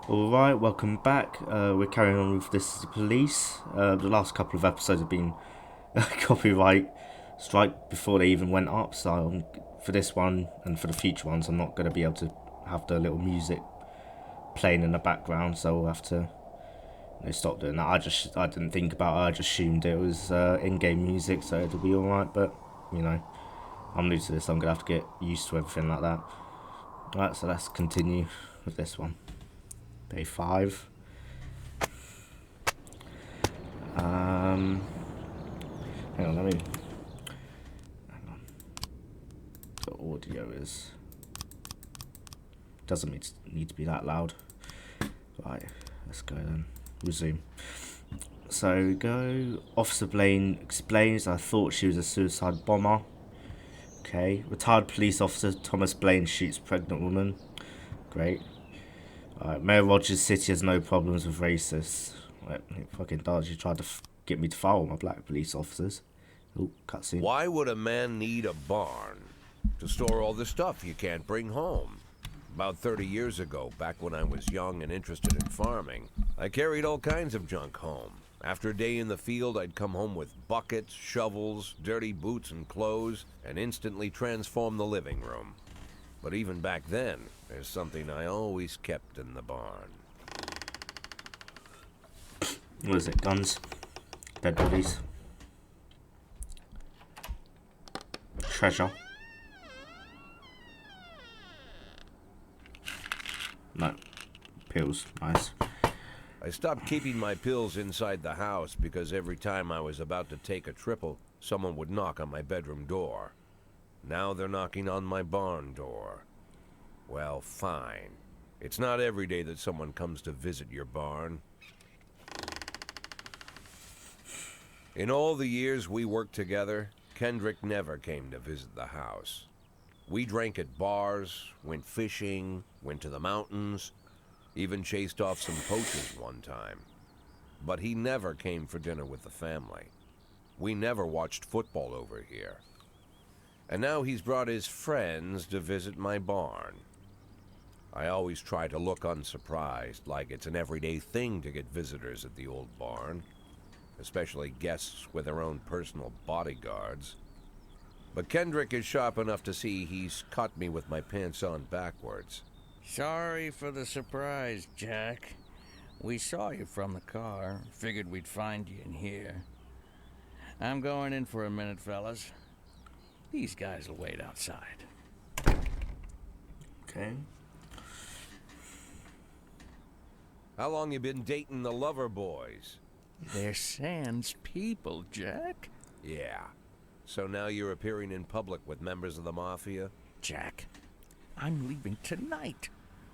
Alright, welcome back. We're carrying on with This is the Police. The last couple of episodes have been copyright strike before they even went up, so for this one and for the future ones, I'm not going to be able to have the little music playing in the background, so we'll have to stop doing that. I didn't think about it, I just assumed it was in-game music, so it'll be alright, but, I'm new to this, so I'm going to have to get used to everything like that. Alright, so let's continue with this one. Day 5. Hang on, hang on. The audio doesn't need to be that loud. Right, let's go then. Resume. So go. Officer Blaine explains, I thought she was a suicide bomber. Okay. Retired police officer Thomas Blaine shoots pregnant woman. Great. Mayor Rogers City has no problems with racists. It fucking does. You tried to get me to fire my black police officers. Oh, cutscene. Why would a man need a barn? To store all the stuff you can't bring home. About 30 years ago, back when I was young and interested in farming, I carried all kinds of junk home. After a day in the field, I'd come home with buckets, shovels, dirty boots and clothes, and instantly transform the living room. But even back then, there's something I always kept in the barn. What is it? Guns? Dead bodies? Treasure? No. Pills. Nice. I stopped keeping my pills inside the house because every time I was about to take a triple, someone would knock on my bedroom door. Now they're knocking on my barn door. Well, fine. It's not every day that someone comes to visit your barn. In all the years we worked together, Kendrick never came to visit the house. We drank at bars, went fishing, went to the mountains, even chased off some poachers one time. But he never came for dinner with the family. We never watched football over here. And now he's brought his friends to visit my barn. I always try to look unsurprised, like it's an everyday thing to get visitors at the old barn, especially guests with their own personal bodyguards. But Kendrick is sharp enough to see he's caught me with my pants on backwards. Sorry for the surprise, Jack. We saw you from the car. Figured we'd find you in here. I'm going in for a minute, fellas. These guys will wait outside. Okay. How long you been dating the lover boys? They're Sans people, Jack. Yeah. So now you're appearing in public with members of the MAFIA? Jack, I'm leaving tonight.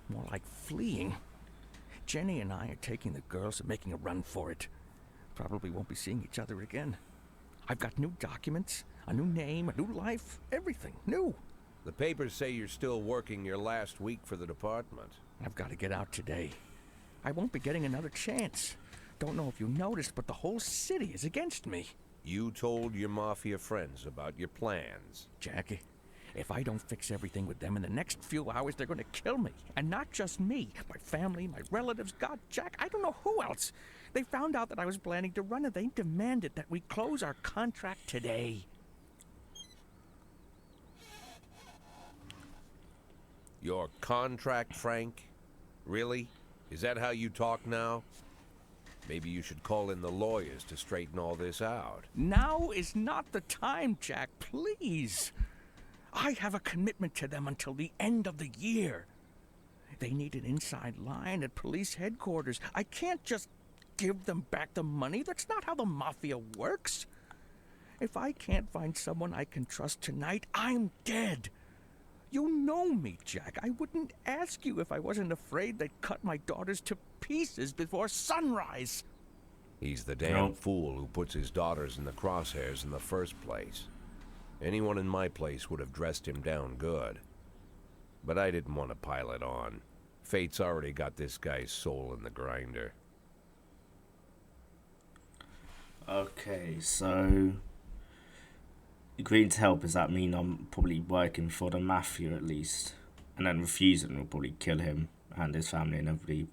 More like fleeing. Jenny and I are taking the girls and making a run for it. Probably won't be seeing each other again. I've got new documents, a new name, a new life, everything new. The papers say you're still working your last week for the department. I've got to get out today. I won't be getting another chance. Don't know if you noticed, but the whole city is against me. You told your MAFIA friends about your plans. Jackie, if I don't fix everything with them in the next few hours, they're going to kill me. And not just me. My family, my relatives, God, Jack, I don't know who else. They found out that I was planning to run and they demanded that we close our contract today. Your contract, Frank? Really? Is that how you talk now? Maybe you should call in the lawyers to straighten all this out. Now is not the time, Jack, please. I have a commitment to them until the end of the year. They need an inside line at police headquarters. I can't just give them back the money. That's not how the MAFIA works. If I can't find someone I can trust tonight, I'm dead. You know me, Jack. I wouldn't ask you if I wasn't afraid they'd cut my daughters to pieces before sunrise. He's the damn fool who puts his daughters in the crosshairs in the first place. Anyone in my place would have dressed him down good. But I didn't want to pile it on. Fate's already got this guy's soul in the grinder. Okay, so agreeing to help, does that mean I'm probably working for the MAFIA at least? And then refusing will probably kill him and his family and everybody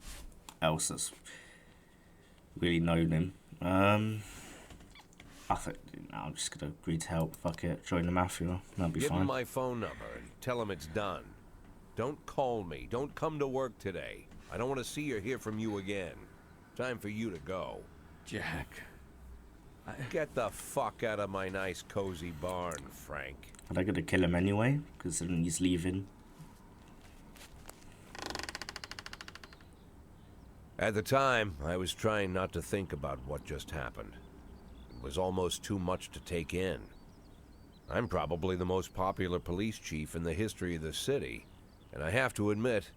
else that's really known him. I think I'm just gonna agree to help. Fuck it, join the Mafia. That'll be Give fine. him my phone number and tell him it's done. Don't call me. Don't come to work today. I don't want to see or hear from you again. Time for you to go. Jack. Get the fuck out of my nice cozy barn, Frank. Are they gonna kill him anyway? Because then he's leaving. At the time, I was trying not to think about what just happened. It was almost too much to take in. I'm probably the most popular police chief in the history of the city, and I have to admit,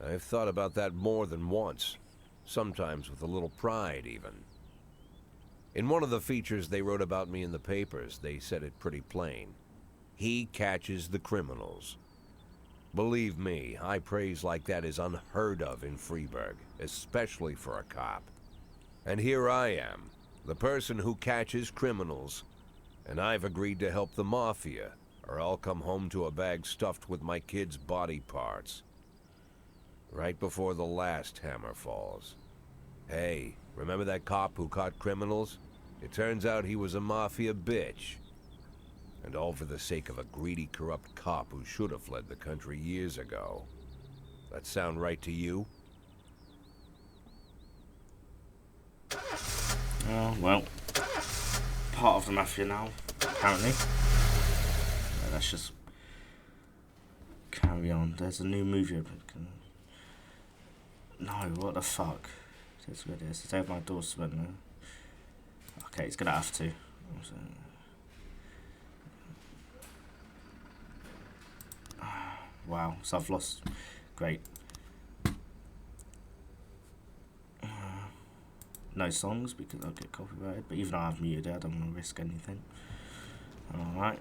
I've thought about that more than once, sometimes with a little pride even. In one of the features they wrote about me in the papers, they said it pretty plain. He catches the criminals. Believe me, high praise like that is unheard of in Freeburg, especially for a cop. And here I am, the person who catches criminals, and I've agreed to help the Mafia, or I'll come home to a bag stuffed with my kids' body parts. Right before the last hammer falls. Hey, remember that cop who caught criminals? It turns out he was a Mafia bitch. And all for the sake of a greedy, corrupt cop who should have fled the country years ago. That sound right to you? Oh, well. Part of the Mafia now, apparently. Let's just carry on. There's a new movie. No, what the fuck? That's what it is. It's over my doorstep. Okay, he's gonna have to. Wow, so I've lost. Great. No songs because I'll get copyrighted, but even though I've muted it, I don't want to risk anything. Alright.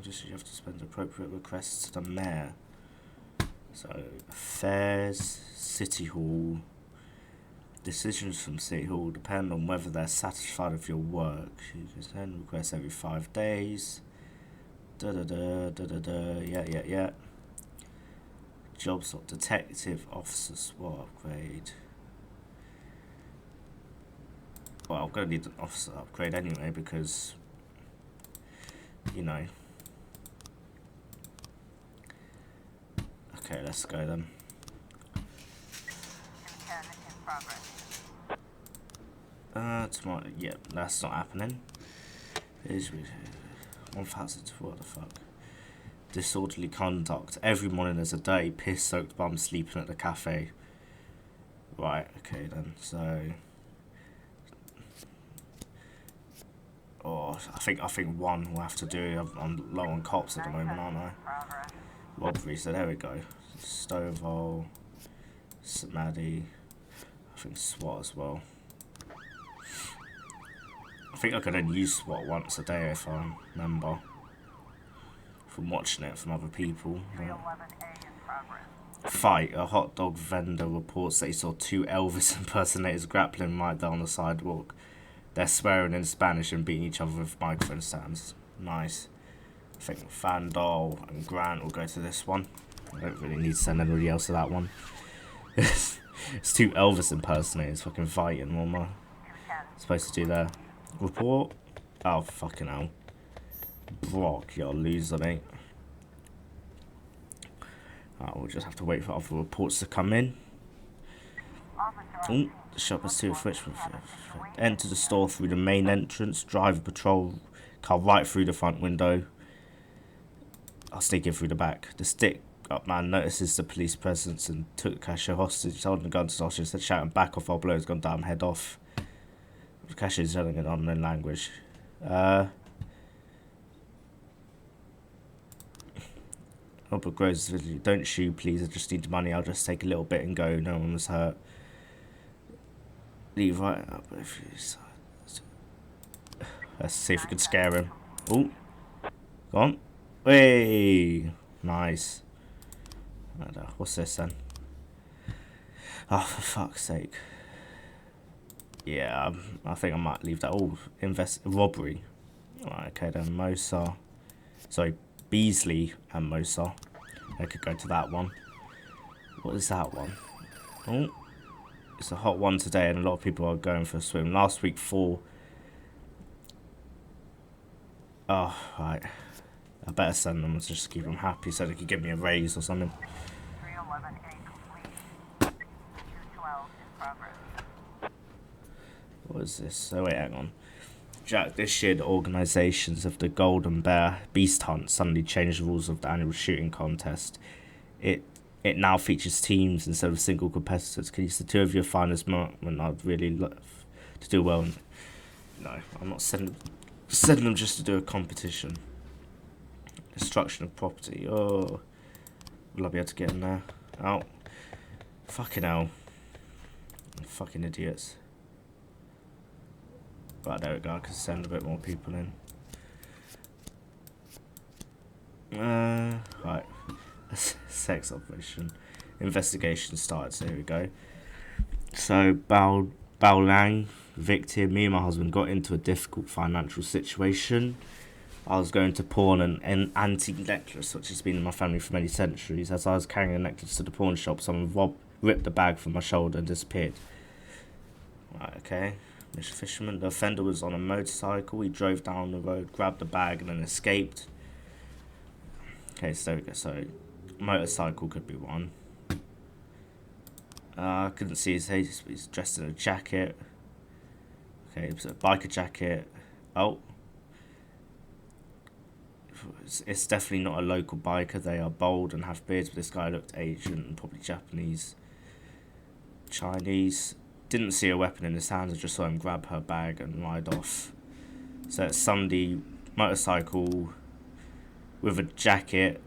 Just you have to spend appropriate requests to the mayor. So, affairs, City Hall. Decisions from City Hall depend on whether they're satisfied with your work. You can send requests every 5 days. Yeah. Jobs of detective officer SWAT upgrade. Well, I'm gonna need an officer upgrade anyway because, you know. Okay, let's go then. Tomorrow, yeah, that's not happening. Is 1,000, what the fuck? Disorderly conduct. Every morning there's a dirty, piss-soaked bum sleeping at the cafe. Right, okay then, so... Oh, I think one will have to do. I'm low on cops at the moment, aren't I? Robbery, so there we go. Stovall, Samadhi, I think SWAT as well. I think I could only use SWAT once a day if I remember. From watching it from other people. Fight. A hot dog vendor reports that he saw 2 Elvis impersonators grappling right down the sidewalk. They're swearing in Spanish and beating each other with microphone stands. Nice. I think Fandol and Grant will go to this one. I don't really need to send anybody else to that one. It's 2 Elvis impersonators fucking fighting. What am I supposed to do there? Report? Oh, fucking hell. Brock, you're a loser, mate. Alright, we'll just have to wait for other reports to come in. Oh, the shop is too rich. Enter the store through the main entrance. Drive a patrol car right through the front window. I'll sneak in through the back. The stick-up man notices the police presence and took the cashier hostage. Holding the gun to the hostage, said shouting back off while blows gone down, head off. The cashier is yelling in unknown language. Robert Groves, don't shoot, please. I just need the money. I'll just take a little bit and go. No one was hurt. Leave right up if you decide. Let's see if we can scare him. Oh, go on. Hey, nice. What's this then? Oh, for fuck's sake. Yeah, I think I might leave that. Oh, robbery. Right, okay then. Mosa. Sorry, Beasley and Mosa. I could go to that one. What is that one? Oh, it's a hot one today, and a lot of people are going for a swim. Last week, 4. Oh, right. I better send them to just keep them happy so they could give me a raise or something. 311A complete. 212 in progress. What is this? Oh, wait, hang on. Jack, this year the organisations of the Golden Bear Beast Hunt suddenly changed the rules of the annual shooting contest. It now features teams instead of single competitors. Can you see 2 of your finest marksmen? I'd really love to do well. No, I'm not sending them just to do a competition. Destruction of property. Oh, will I be able to get in there? Oh, fucking hell. Fucking idiots. Right, there we go. I can send a bit more people in. Right. Sex operation. Investigation starts. There we go. So, Bao Lang, victim, me and my husband got into a difficult financial situation. I was going to pawn an antique necklace, which has been in my family for many centuries. As I was carrying the necklace to the pawn shop, someone ripped the bag from my shoulder and disappeared. Right, okay. Mr. Fisherman, the offender was on a motorcycle. He drove down the road, grabbed the bag, and then escaped. Okay, so there we go. So, motorcycle could be one. I couldn't see his face. He's dressed in a jacket. Okay, it was a biker jacket. Oh. It's definitely not a local biker. They are bold and have beards, but this guy looked Asian and probably Japanese. Chinese. Didn't see a weapon in his hands. I just saw him grab her bag and ride off. So it's somebody, motorcycle with a jacket,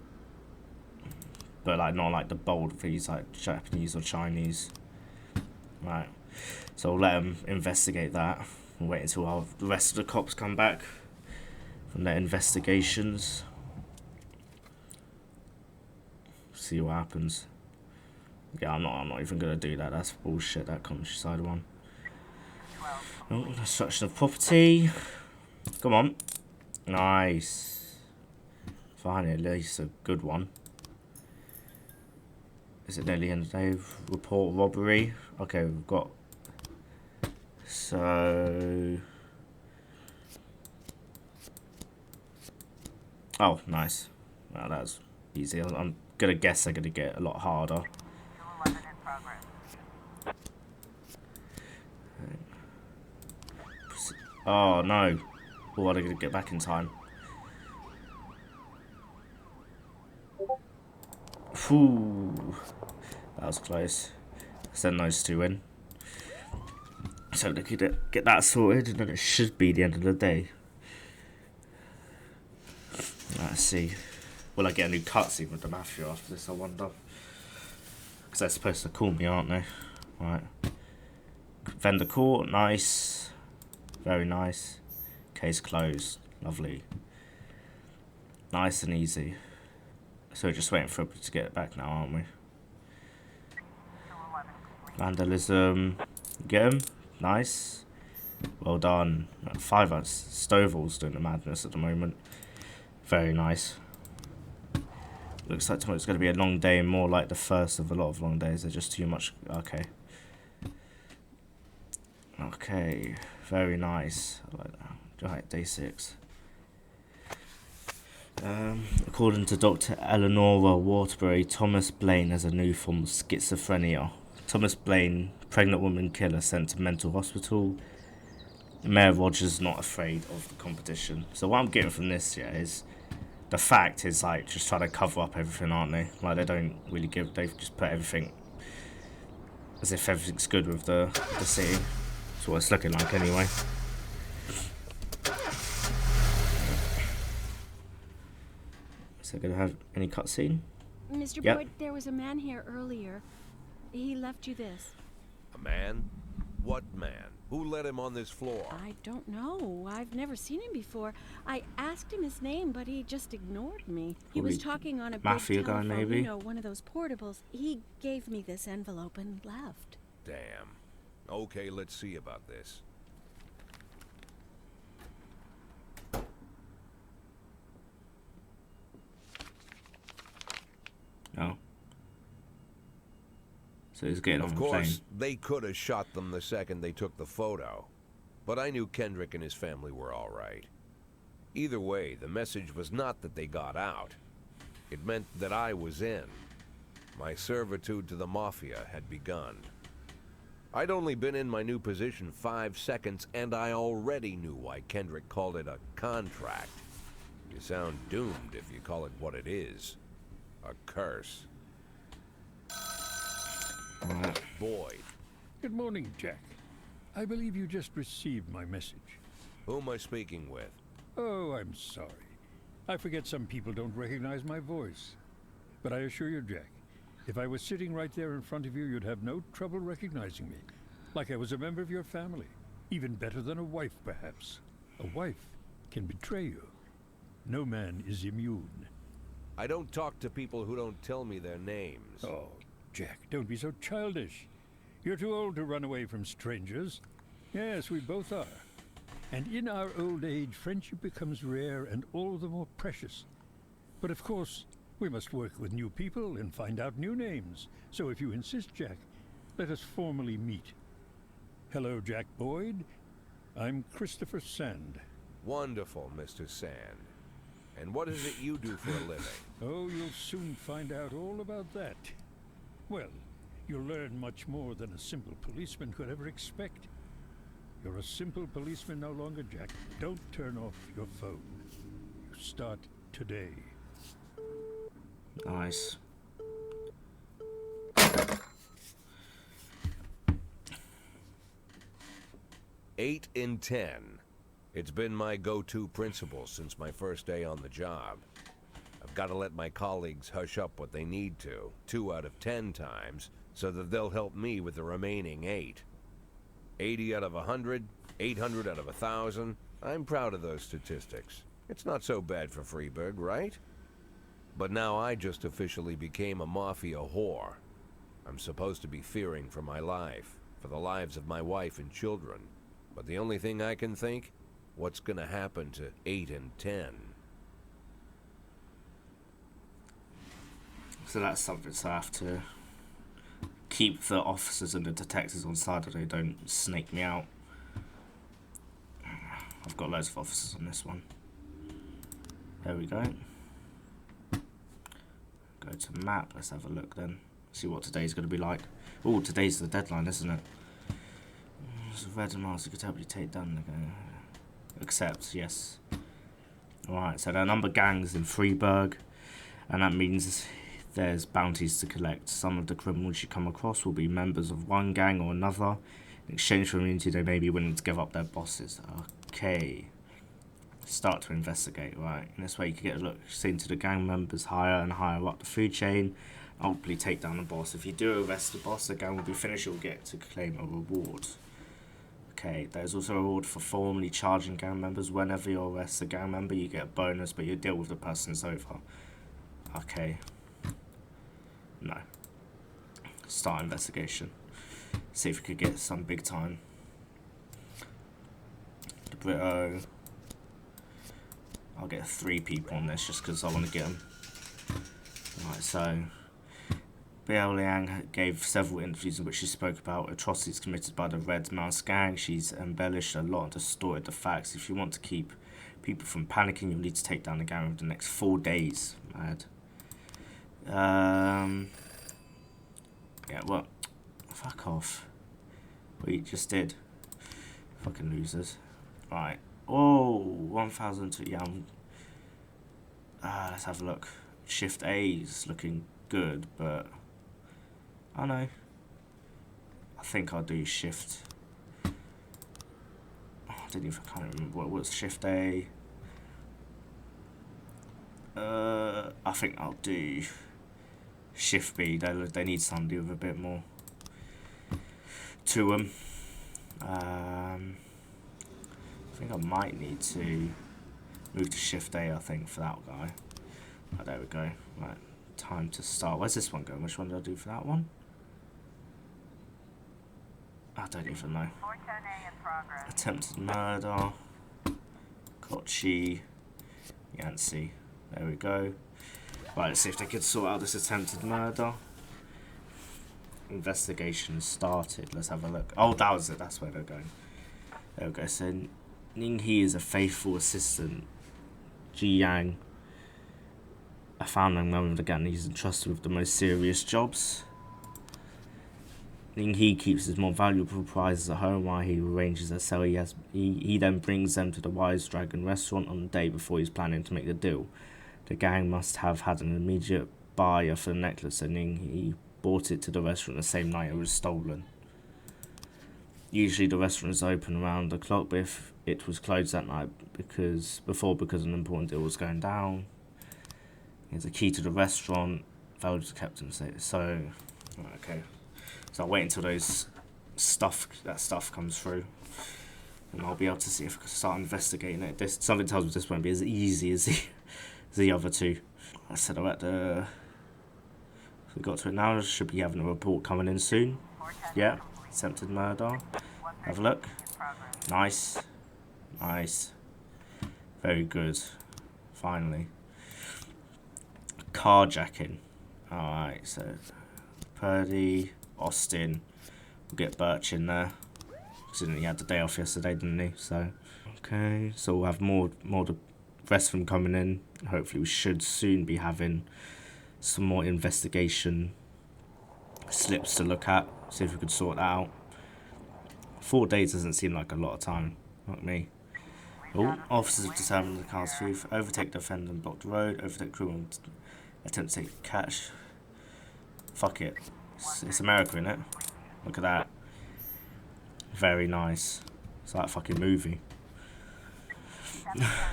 but like not like the bold things like Japanese or Chinese. Right. So we'll let them investigate that. We'll wait until the rest of the cops come back from their investigations. See what happens. Yeah, I'm not even gonna do that. That's bullshit. That countryside one. Oh, destruction of property. Come on. Nice. Finally, at least a good one. Is it nearly the end of the day? Report robbery. Okay, we've got. So. Oh, nice. Well, that's easy. I'm gonna guess they're gonna get a lot harder. 211 in progress. Oh no. Oh, are they gonna get back in time? Whew. That was close. Send those 2 in. So they could get that sorted, and then it should be the end of the day. Let's see. Will I get a new cutscene with the MAFIA after this, I wonder? Because they're supposed to call me, aren't they? Right. Vendor court, nice. Very nice. Case closed. Lovely. Nice and easy. So we're just waiting for it to get it back now, aren't we? 211 complete. Vandalism. Get him. Nice. Well done. 5 hours. Stovall's doing the madness at the moment. Very nice. Looks like tomorrow's going to be a long day, more like the first of a lot of long days. They're just too much. Okay. Okay. Very nice. I like that. Right, day 6. According to Dr. Eleanora Waterbury, Thomas Blaine has a new form of schizophrenia. Thomas Blaine, pregnant woman killer, sent to mental hospital. Mayor Rogers not afraid of the competition. So what I'm getting from this, yeah, is the fact is like just trying to cover up everything, aren't they? Like they don't really give. They've just put everything as if everything's good with the city. That's what it's looking like anyway. Is there gonna have any cutscene? Mr. Yep. Boyd, there was a man here earlier. He left you this. A man? What man? Who let him on this floor? I don't know. I've never seen him before. I asked him his name, but he just ignored me. He was Probably talking on a MAFIA big guy, telephone, maybe? you know, one of those portables. He gave me this envelope and left. Damn. Okay, let's see about this. Oh. So he's getting on Of the plane. course, they could have shot them the second they took the photo. But I knew Kendrick and his family were all right. Either way, the message was not that they got out. It meant that I was in. My servitude to the MAFIA had begun. I'd only been in my new position 5 seconds, and I already knew why Kendrick called it a contract. You sound doomed if you call it what it is. A curse. Alright. Boyd. Good morning, Jack. I believe you just received my message. Who am I speaking with? Oh, I'm sorry. I forget some people don't recognize my voice. But I assure you, Jack, if I was sitting right there in front of you, you'd have no trouble recognizing me. Like I was a member of your family. Even better than a wife, perhaps. A wife can betray you. No man is immune. I don't talk to people who don't tell me their names. Oh, Jack, don't be so childish. You're too old to run away from strangers. Yes, we both are. And in our old age, friendship becomes rare and all the more precious. But of course, we must work with new people and find out new names. So if you insist, Jack, let us formally meet. Hello, Jack Boyd. I'm Christopher Sand. Wonderful, Mr. Sand. And what is it you do for a living? Oh, you'll soon find out all about that. Well, you'll learn much more than a simple policeman could ever expect. You're a simple policeman no longer, Jack. Don't turn off your phone. You start today. Nice. Eight in 10. It's been my go-to principle since my first day on the job. I've got to let my colleagues hush up what they need to, 2 out of 10 times, so that they'll help me with the remaining 8. 80 out of 100, 800 out of 1,000. I'm proud of those statistics. It's not so bad for Freeburg, right? But now I just officially became a mafia whore. I'm supposed to be fearing for my life, for the lives of my wife and children. But the only thing I can think, what's gonna happen to 8 and 10? So that's something, so I have to keep the officers and the detectives on side so they don't snake me out. I've got loads of officers on this one. There we go. Go to map, let's have a look then. See what today's going to be like. Oh, today's the deadline, isn't it? It's red and miles, you could totally take down again. Accept, yes. Alright, so there are a number of gangs in Freeburg, and that means there's bounties to collect. Some of the criminals you come across will be members of one gang or another. In exchange for immunity, they may be willing to give up their bosses. Okay. Start to investigate, right. In this way, you can get a look seen to the gang members higher and higher up the food chain. Ultimately, take down the boss. If you do arrest the boss, the gang will be finished. You'll get to claim a reward. Okay, there's also a reward for formally charging gang members. Whenever you arrest a gang member, you get a bonus, but you deal with the person it's over. Okay. No. Start investigation. See if we could get some big time. The Brito. I'll get 3 people on this just because I want to get them. Right, so Biao Liang gave several interviews in which she spoke about atrocities committed by the Red Mouse gang. She's embellished a lot and distorted the facts. If you want to keep people from panicking, you'll need to take down the gang over the next 4 days. Mad. Yeah, well, fuck off. We just did. Fucking losers. Right. Oh, 1,002. Yeah, let's have a look. Shift A is looking good, but I don't know. I think I'll do Shift. Oh, I can't remember what was Shift A. I think I'll do Shift B. They need somebody with a bit more to them. I think I might need to move to Shift A, I think, for that guy. Oh, there we go. Right, time to start. Where's this one going? Which one did I do for that one? I don't even know. 410A in progress. Attempted murder. Kochi. Yancy. There we go. Right, let's see if they could sort out this attempted murder. Investigation started. Let's have a look. Oh, that was it. That's where they're going. There we go. So, Ning He is a faithful assistant. Ji Yang, a founding member of the gang, he's entrusted with the most serious jobs. Ning He keeps his more valuable prizes at home while he arranges a sale. He then brings them to the Wise Dragon restaurant on the day before he's planning to make the deal. The gang must have had an immediate buyer for the necklace, and Ning He brought it to the restaurant the same night it was stolen. Usually the restaurant is open around the clock, but if it was closed that night because an important deal was going down. Here's a key to the restaurant. Values kept him safe. So, right, okay. So I'll wait until that stuff comes through, and I'll be able to see if I can start investigating it. Something tells me this won't be as easy as the other two. I said I'm at the. We got to it now. Should be having a report coming in soon. Yeah, attempted murder. Have a look. Nice. Very good. Finally. Carjacking. Alright, so Purdy, Austin. We'll get Birch in there. Considering he had the day off yesterday, didn't he? So okay, so we'll have more the rest of them coming in. Hopefully we should soon be having some more investigation slips to look at. See if we could sort that out. 4 days doesn't seem like a lot of time. Not me. Oh, officers have determined the car's thief. Overtake the offender and block the road. Overtake crew and attempt to take cash. Fuck it. It's America, innit? Look at that. Very nice. It's like a fucking movie.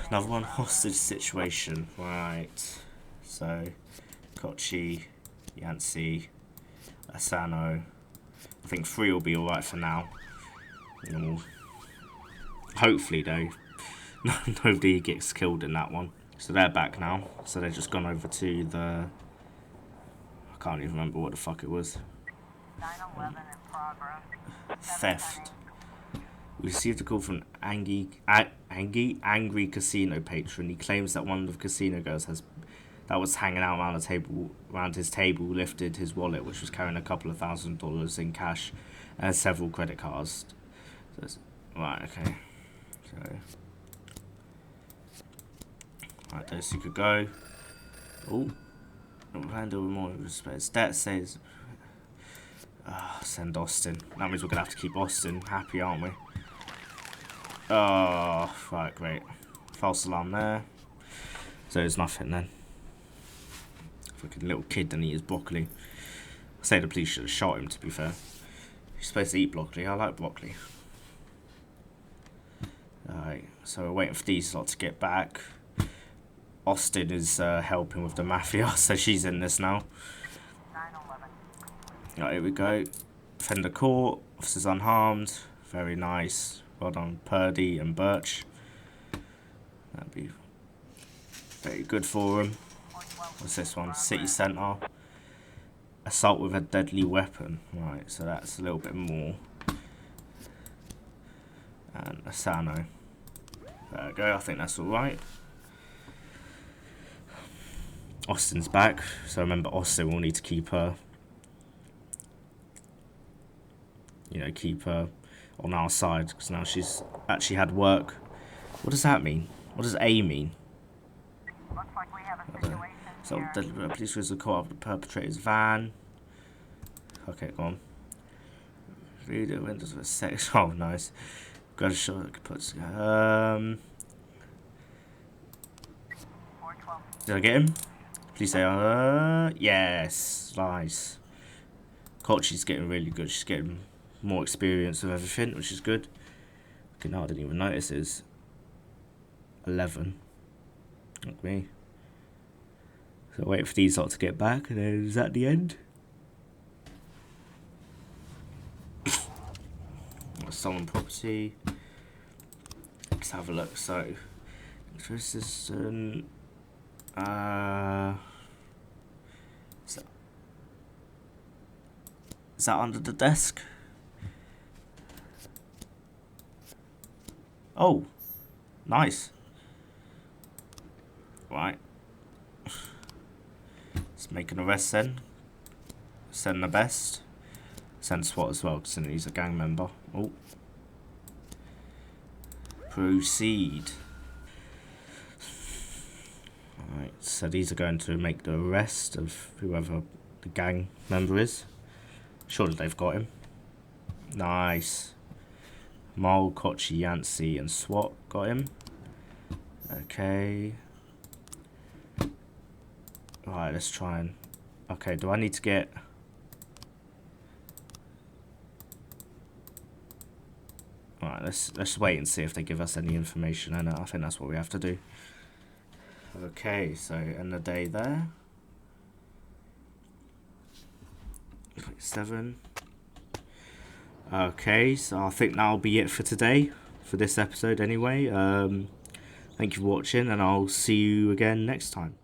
Another one, hostage situation. Right. So, Kochi, Yancy, Asano. I think 3 will be alright for now. Hopefully, though, nobody gets killed in that one. So they're back now. So they've just gone over to the... I can't even remember what the fuck it was. 911 in progress. Theft. We received a call from angry casino patron. He claims that one of the casino girls that was hanging out around his table lifted his wallet, which was carrying a couple of $1,000 in cash and several credit cards. So right, okay. So right, those two could go. Oh, handle with more respect. Stat says send Austin. That means we're gonna have to keep Austin happy, aren't we? Oh, right, great. False alarm there. So there's nothing then. Fucking little kid didn't eat his broccoli. I say the police should have shot him, to be fair. He's supposed to eat broccoli. I like broccoli. Alright, so we're waiting for these lot to get back. Austin is helping with the mafia, so she's in this now. 911. Alright, here we go. Fender caught. Officers unharmed. Very nice. Well done, Purdy and Birch. That'd be very good for him. What's this one? City Centre. Assault with a deadly weapon. Right, so that's a little bit more. And Asano. There we go, I think that's alright. Austin's back, so remember Austin will need to keep her, keep her on our side, because now she's actually had work. What does that mean? What does A mean? Looks like we have a situation So here. the police was caught up with the perpetrator's van. Okay, go on. Read the windows of a sex. Oh, nice. Got a shot that could put. 412. Did I get him? Please say, yes, nice. Kochi's getting really good. She's getting more experience of everything, which is good. Okay, now I didn't even notice it's 11. Like me. So wait for these lot to get back, and then is that the end? Stolen property. Let's have a look. So, assistant. Is that under the desk? Oh, nice. Right. make an arrest then. Send the best. Send SWAT as well, because he's a gang member. Oh. Proceed. Alright, so these are going to make the arrest of whoever the gang member is. Surely they've got him. Nice. Mole, Kochi, Yancey, and SWAT got him. Okay. Alright, let's try and... Okay, do I need to get... Alright, let's wait and see if they give us any information, and I think that's what we have to do. Okay, so end the day there. 7. Okay, so I think that'll be it for today, for this episode anyway. Thank you for watching, and I'll see you again next time.